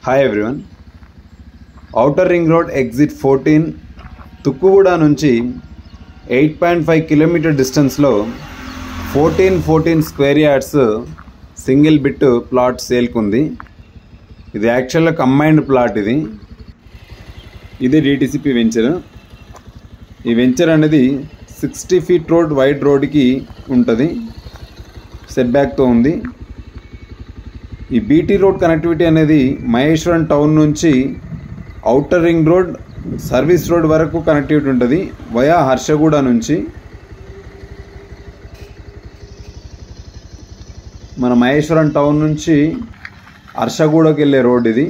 Hi everyone. Outer ring road exit 14 Tukkuguda నుంచి 8.5 kilometre డిస్టెన్స్లో 14 square yards single bit plot సేల్కి ఉంది. ఇది యాక్చువల్గా కంబైన్డ్ ప్లాట్. ఇది డిటిసిపి వెంచర్. ఈ వెంచర్ అనేది 60 ఫీట్ రోడ్ వైడ్ రోడ్కి ఉంటుంది, సెట్ బ్యాక్తో ఉంది. ఈ బీటీ రోడ్ కనెక్టివిటీ అనేది మహేశ్వరం టౌన్ నుంచి outer ring road service road వరకు కనెక్టివిటీ ఉంటుంది వయా హర్షగూడ నుంచి. మన మహేశ్వరం టౌన్ నుంచి హర్షగూడకి వెళ్ళే రోడ్ ఇది.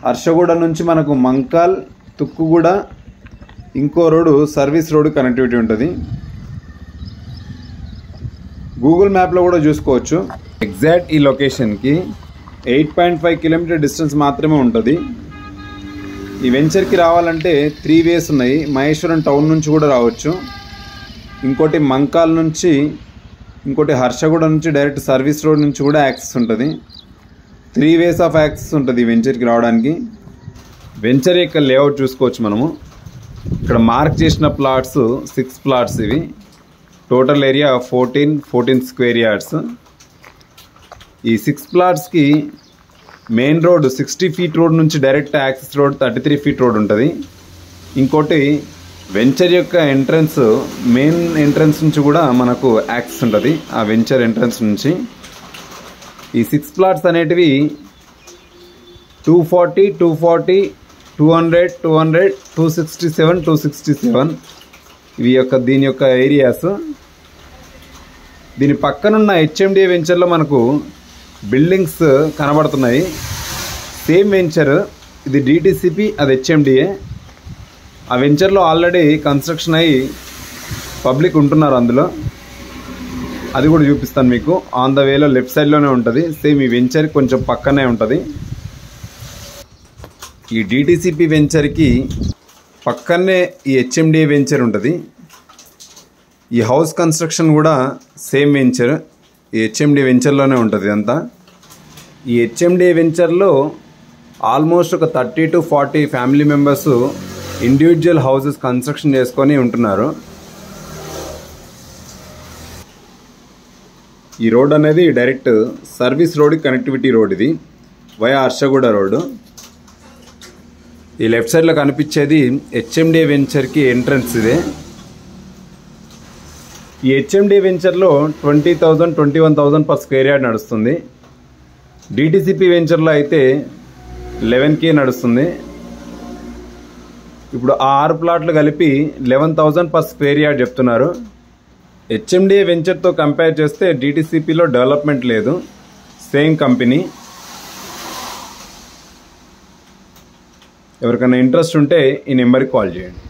హర్షగూడ నుంచి మనకు మంకాల్, తుక్కుగూడ, ఇంకో రోడ్డు సర్వీస్ రోడ్ కనెక్టివిటీ ఉంటుంది. గూగుల్ మ్యాప్లో కూడా చూసుకోవచ్చు. ఎగ్జాక్ట్ ఈ లొకేషన్కి 8.5 కిలోమీటర్ డిస్టెన్స్ మాత్రమే ఉంటుంది. ఈ వెంచర్కి రావాలంటే 3 వేస్ ఉన్నాయి. మహేశ్వరం టౌన్ నుంచి కూడా రావచ్చు, ఇంకోటి మంకాల్ నుంచి, ఇంకోటి హర్షగూడ నుంచి డైరెక్ట్ సర్వీస్ రోడ్ నుంచి కూడా యాక్సెస్ ఉంటుంది. 3 వేస్ ఆఫ్ యాక్సెస్ ఉంటుంది ఈ వెంచర్కి రావడానికి. వెంచర్ యొక్క లేఅవుట్ చూసుకోవచ్చు మనము. ఇక్కడ మార్క్ చేసిన ప్లాట్స్ 6 ప్లాట్స్. ఇవి టోటల్ ఏరియా 14 స్క్వేర్ యార్డ్స్. ఈ 6 ప్లాట్స్కి మెయిన్ రోడ్ 60 ఫీట్ రోడ్ నుంచి direct access road 33 feet road ఉంటుంది. ఇంకోటి వెంచర్ యొక్క ఎంట్రన్స్, మెయిన్ ఎంట్రన్స్ నుంచి కూడా మనకు యాక్సెస్ ఉంటుంది ఆ వెంచర్ ఎంట్రన్స్ నుంచి. ఈ 6 ప్లాట్స్ అనేటివి 240, 200, 267, 267 ఇవి దీని యొక్క ఏరియాస్. దీని పక్కనున్న హెచ్ఎండిఏ వెంచర్లో మనకు బిల్డింగ్స్ కనబడుతున్నాయి. సేమ్ వెంచర్, ఇది డిటిసిపి, అది హెచ్ఎండిఏ. ఆ వెంచర్లో ఆల్రెడీ కన్స్ట్రక్షన్ అయ్యి పబ్లిక్ ఉంటున్నారు అందులో. అది కూడా చూపిస్తాను మీకు. ఆన్ ద వేలో లెఫ్ట్ సైడ్లోనే ఉంటుంది. సేమ్ ఈ వెంచర్ కొంచెం పక్కనే ఉంటుంది. ఈ డిటిసిపి వెంచర్కి పక్కనే ఈ హెచ్ఎండిఏ వెంచర్ ఉంటుంది. ఈ హౌస్ కన్స్ట్రక్షన్ కూడా సేమ్ వెంచర్, ఈ హెచ్ఎండిఏ వెంచర్లోనే ఉంటుంది అంతా. ఈ హెచ్ఎండిఏ వెంచర్లో ఆల్మోస్ట్ ఒక 30 to 40 family members individual houses construction చేసుకొని ఉంటున్నారు. ఈ రోడ్ అనేది direct service road connectivity road. ఇది వయా హర్షగూడ రోడ్డు. ఈ లెఫ్ట్ సైడ్లో కనిపించేది హెచ్ఎండిఏ వెంచర్కి ఎంట్రన్స్. ఇదే ఈ హెచ్ఎండిఏ వెంచర్లో 20,000, 21,000 పర్ స్క్వేర్ యార్డ్ నడుస్తుంది. డిటిసిపి వెంచర్లో అయితే 11K నడుస్తుంది. ఇప్పుడు ఆ 6 ప్లాట్లు కలిపి 11,000 పర్ స్క్వేర్ యార్డ్ చెప్తున్నారు. హెచ్ఎండిఏ వెంచర్తో కంపేర్ చేస్తే డిటిసిపిలో డెవలప్మెంట్ లేదు, సేమ్ కంపెనీ. ఎవరికైనా ఇంట్రెస్ట్ ఉంటే ఈ నెంబర్కి కాల్ చేయండి.